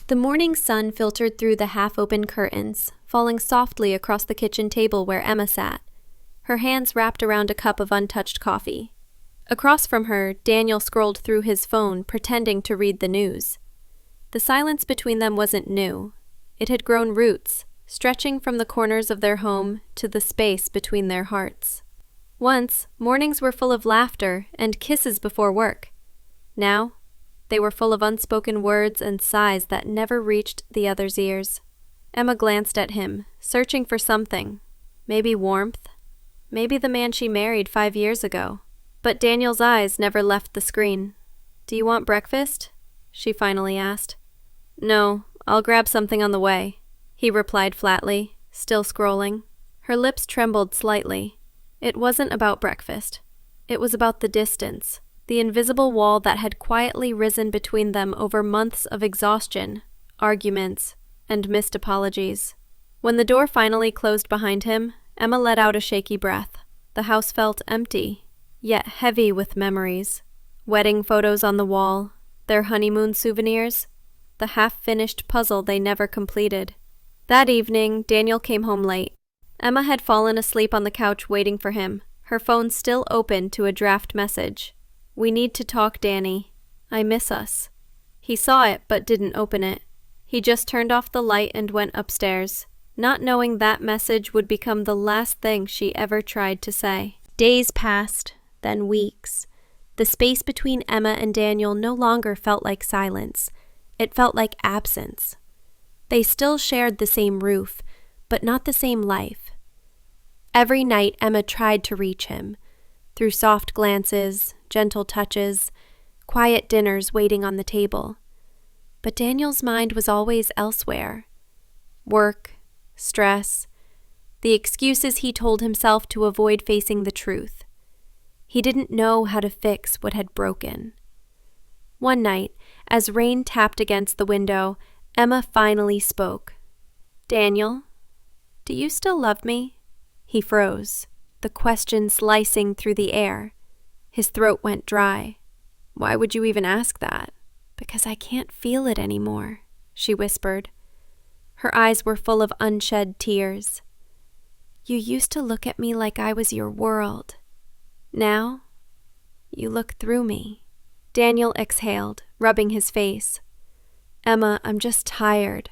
The morning sun filtered through the half-open curtains, falling softly across the kitchen table where Emma sat, her hands wrapped around a cup of untouched coffee. Across from her, Daniel scrolled through his phone, pretending to read the news. The silence between them wasn't new. It had grown roots, stretching from the corners of their home to the space between their hearts. Once, mornings were full of laughter and kisses before work. Now, they were full of unspoken words and sighs that never reached the other's ears. Emma glanced at him, searching for something. Maybe warmth. Maybe the man she married 5 years ago. But Daniel's eyes never left the screen. "Do you want breakfast?" she finally asked. "No, I'll grab something on the way," he replied flatly, still scrolling. Her lips trembled slightly. It wasn't about breakfast. It was about the distance, the invisible wall that had quietly risen between them over months of exhaustion, arguments, and missed apologies. When the door finally closed behind him, Emma let out a shaky breath. The house felt empty, yet heavy with memories. Wedding photos on the wall, their honeymoon souvenirs, the half-finished puzzle they never completed. That evening, Daniel came home late. Emma had fallen asleep on the couch waiting for him, her phone still open to a draft message. "We need to talk, Danny. I miss us." He saw it but didn't open it. He just turned off the light and went upstairs, not knowing that message would become the last thing she ever tried to say. Days passed, then weeks. The space between Emma and Daniel no longer felt like silence. It felt like absence. They still shared the same roof, but not the same life. Every night Emma tried to reach him, through soft glances, gentle touches, quiet dinners waiting on the table. But Daniel's mind was always elsewhere. Work, stress, the excuses he told himself to avoid facing the truth. He didn't know how to fix what had broken. One night, as rain tapped against the window, Emma finally spoke. "Daniel, do you still love me?" He froze, the question slicing through the air. His throat went dry. "Why would you even ask that?" "Because I can't feel it anymore," she whispered. Her eyes were full of unshed tears. "You used to look at me like I was your world. Now, you look through me." Daniel exhaled, rubbing his face. "Emma, I'm just tired.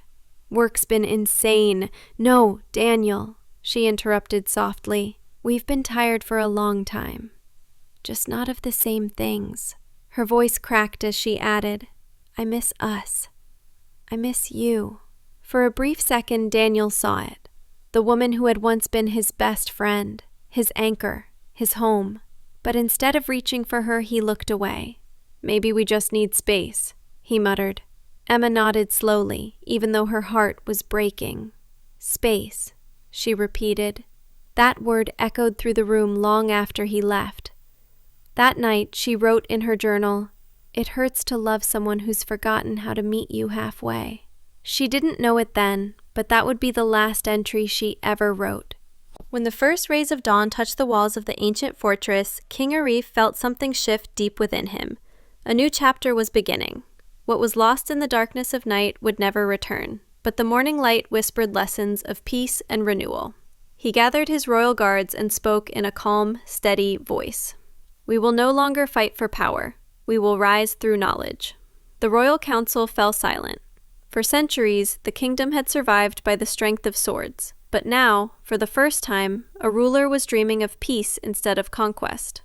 Work's been insane." "No, Daniel," she interrupted softly. "We've been tired for a long time. Just not of the same things." Her voice cracked as she added, "I miss us. I miss you." For a brief second, Daniel saw it. The woman who had once been his best friend, his anchor, his home. But instead of reaching for her, he looked away. "Maybe we just need space," he muttered. Emma nodded slowly, even though her heart was breaking. "Space," she repeated. That word echoed through the room long after he left. That night, she wrote in her journal, "It hurts to love someone who's forgotten how to meet you halfway." She didn't know it then, but that would be the last entry she ever wrote. When the first rays of dawn touched the walls of the ancient fortress, King Arif felt something shift deep within him. A new chapter was beginning. What was lost in the darkness of night would never return, but the morning light whispered lessons of peace and renewal. He gathered his royal guards and spoke in a calm, steady voice. "We will no longer fight for power. We will rise through knowledge." The royal council fell silent. For centuries, the kingdom had survived by the strength of swords. But now, for the first time, a ruler was dreaming of peace instead of conquest.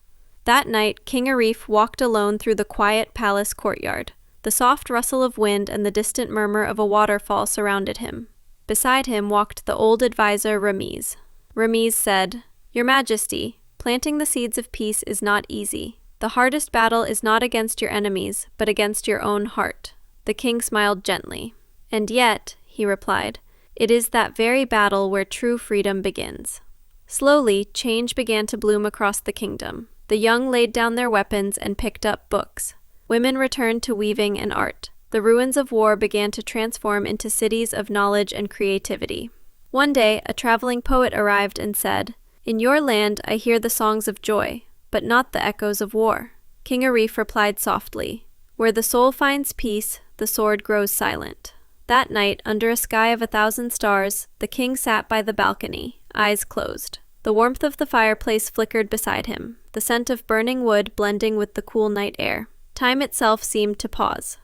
That night, King Arif walked alone through the quiet palace courtyard. The soft rustle of wind and the distant murmur of a waterfall surrounded him. Beside him walked the old advisor Ramiz. Ramiz said, "Your Majesty, planting the seeds of peace is not easy. The hardest battle is not against your enemies, but against your own heart." The king smiled gently. "And yet," he replied, "it is that very battle where true freedom begins." Slowly, change began to bloom across the kingdom. The young laid down their weapons and picked up books. Women returned to weaving and art. The ruins of war began to transform into cities of knowledge and creativity. One day, a traveling poet arrived and said, "In your land I hear the songs of joy, but not the echoes of war." King Arif replied softly, "Where the soul finds peace, the sword grows silent." That night, under a sky of 1,000 stars, the king sat by the balcony, eyes closed. The warmth of the fireplace flickered beside him, the scent of burning wood blending with the cool night air. Time itself seemed to pause.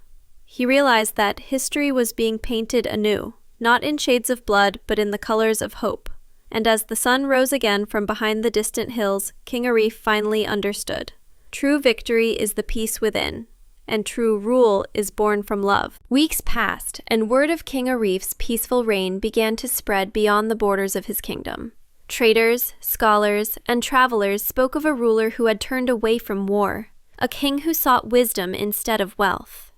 He realized that history was being painted anew, not in shades of blood, but in the colors of hope. And as the sun rose again from behind the distant hills, King Arif finally understood. True victory is the peace within, and true rule is born from love. Weeks passed, and word of King Arif's peaceful reign began to spread beyond the borders of his kingdom. Traders, scholars, and travelers spoke of a ruler who had turned away from war, a king who sought wisdom instead of wealth.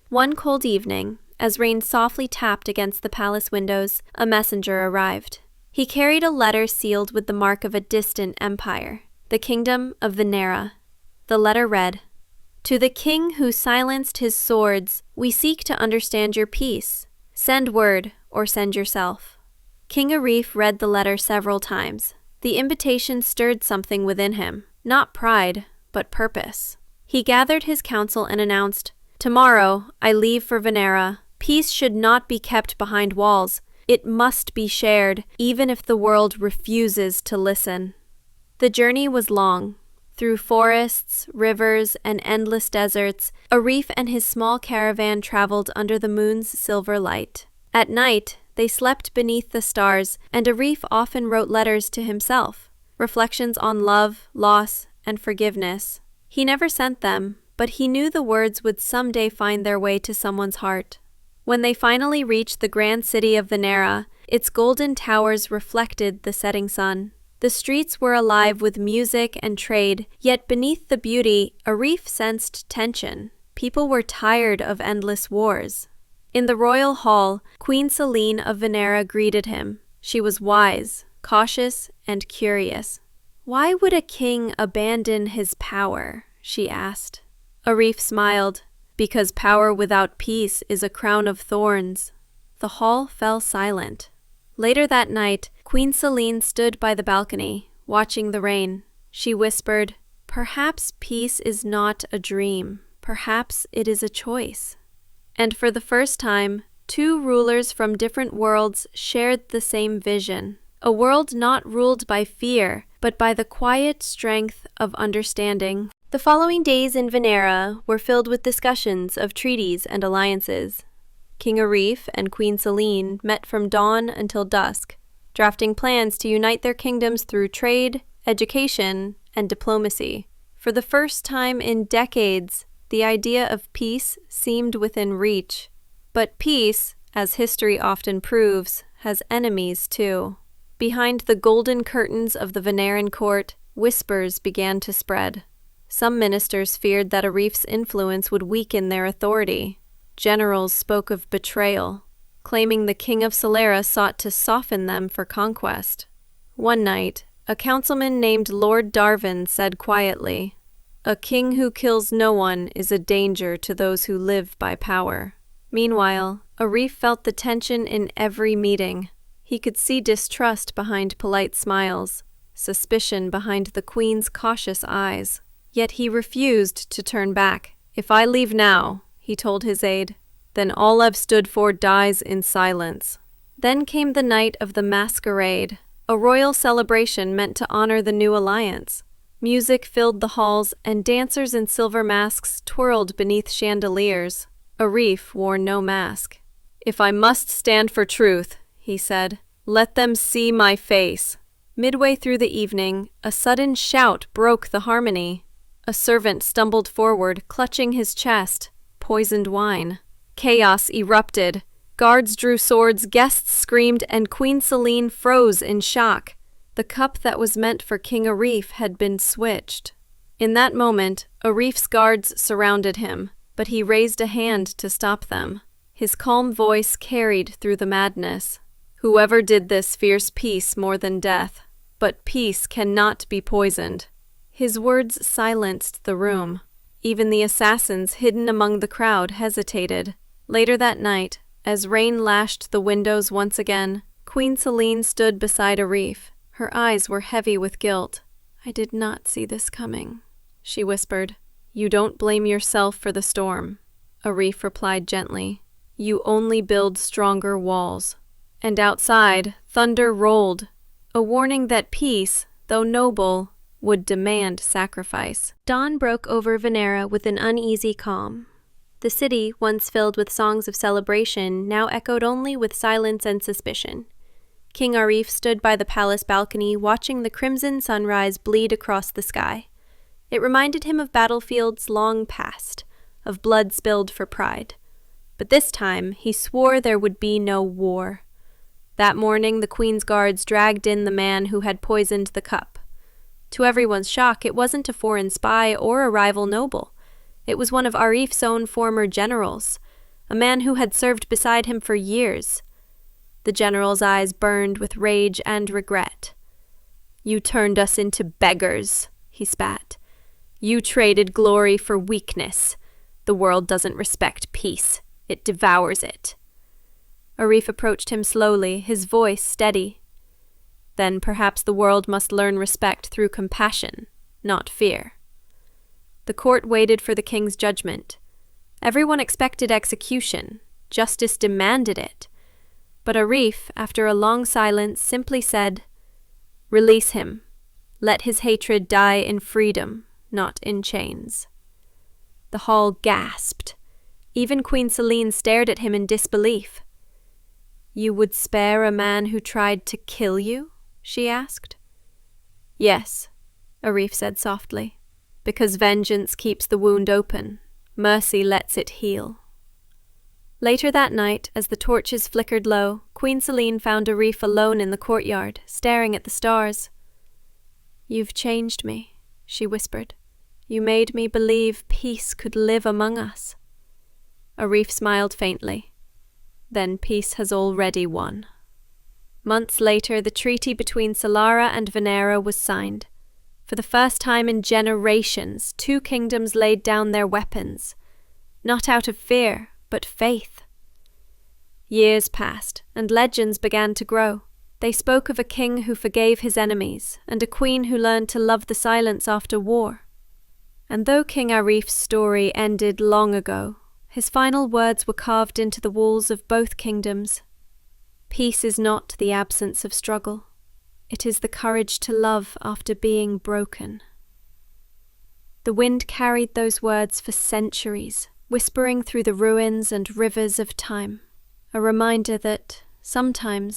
One cold evening, as rain softly tapped against the palace windows, a messenger arrived. He carried a letter sealed with the mark of a distant empire, the kingdom of Venera. The letter read, "To the king who silenced his swords, we seek to understand your peace. Send word or send yourself." King Arif read the letter several times. The invitation stirred something within him, not pride, but purpose. He gathered his council and announced, "Tomorrow, I leave for Venera. Peace should not be kept behind walls. It must be shared, even if the world refuses to listen." The journey was long. Through forests, rivers, and endless deserts, Arif and his small caravan traveled under the moon's silver light. At night, they slept beneath the stars, and Arif often wrote letters to himself, reflections on love, loss, and forgiveness. He never sent them, but he knew the words would someday find their way to someone's heart. When they finally reached the grand city of Venera, its golden towers reflected the setting sun. The streets were alive with music and trade, yet beneath the beauty, Arif sensed tension. People were tired of endless wars. In the royal hall, Queen Selene of Venera greeted him. She was wise, cautious, and curious. "Why would a king abandon his power?" she asked. Arif smiled. "Because power without peace is a crown of thorns." The hall fell silent. Later that night, Queen Selene stood by the balcony, watching the rain. She whispered, "Perhaps peace is not a dream. Perhaps it is a choice." And for the first time, two rulers from different worlds shared the same vision. A world not ruled by fear, but by the quiet strength of understanding. The following days in Venera were filled with discussions of treaties and alliances. King Arif and Queen Selene met from dawn until dusk, drafting plans to unite their kingdoms through trade, education, and diplomacy. For the first time in decades, the idea of peace seemed within reach. But peace, as history often proves, has enemies too. Behind the golden curtains of the Veneran court, whispers began to spread. Some ministers feared that Arif's influence would weaken their authority. Generals spoke of betrayal, claiming the king of Solera sought to soften them for conquest. One night, a councilman named Lord Darwin said quietly, "A king who kills no one is a danger to those who live by power." Meanwhile, Arif felt the tension in every meeting. He could see distrust behind polite smiles, suspicion behind the queen's cautious eyes. Yet he refused to turn back. "If I leave now," he told his aide, "then all I've stood for dies in silence." Then came the night of the masquerade, a royal celebration meant to honor the new alliance. Music filled the halls, and dancers in silver masks twirled beneath chandeliers. Arif wore no mask. "If I must stand for truth," he said, "let them see my face." Midway through the evening, a sudden shout broke the harmony. A servant stumbled forward, clutching his chest. Poisoned wine. Chaos erupted. Guards drew swords, guests screamed, and Queen Selene froze in shock. The cup that was meant for King Arif had been switched. In that moment, Arif's guards surrounded him, but he raised a hand to stop them. His calm voice carried through the madness. "Whoever did this fears peace more than death, but peace cannot be poisoned." His words silenced the room. Even the assassins hidden among the crowd hesitated. Later that night, as rain lashed the windows once again, Queen Selene stood beside Arif. Her eyes were heavy with guilt. "I did not see this coming," she whispered. "You don't blame yourself for the storm," Arif replied gently. You only build stronger walls. And outside, thunder rolled, a warning that peace, though noble, would demand sacrifice. Dawn broke over Venera with an uneasy calm. The city, once filled with songs of celebration, now echoed only with silence and suspicion. King Arif stood by the palace balcony, watching the crimson sunrise bleed across the sky. It reminded him of battlefields long past, of blood spilled for pride. But this time, he swore there would be no war. That morning, the Queen's guards dragged in the man who had poisoned the cup. To everyone's shock, it wasn't a foreign spy or a rival noble. It was one of Arif's own former generals, a man who had served beside him for years. The general's eyes burned with rage and regret. "You turned us into beggars," he spat. "You traded glory for weakness. The world doesn't respect peace. It devours it." Arif approached him slowly, his voice steady. "Then perhaps the world must learn respect through compassion, not fear." The court waited for the king's judgment. Everyone expected execution. Justice demanded it. But Arif, after a long silence, simply said, "Release him. Let his hatred die in freedom, not in chains." The hall gasped. Even Queen Selene stared at him in disbelief. "You would spare a man who tried to kill you?" she asked. "Yes," Arif said softly. "Because vengeance keeps the wound open. Mercy lets it heal." Later that night, as the torches flickered low, Queen Selene found Arif alone in the courtyard, staring at the stars. "You've changed me," she whispered. "You made me believe peace could live among us." Arif smiled faintly. "Then peace has already won." Months later, the treaty between Solara and Venera was signed. For the first time in generations, two kingdoms laid down their weapons, not out of fear, but faith. Years passed, and legends began to grow. They spoke of a king who forgave his enemies, and a queen who learned to love the silence after war. And though King Arif's story ended long ago, his final words were carved into the walls of both kingdoms. Peace is not the absence of struggle. It is the courage to love after being broken. The wind carried those words for centuries, whispering through the ruins and rivers of time, a reminder that, sometimes,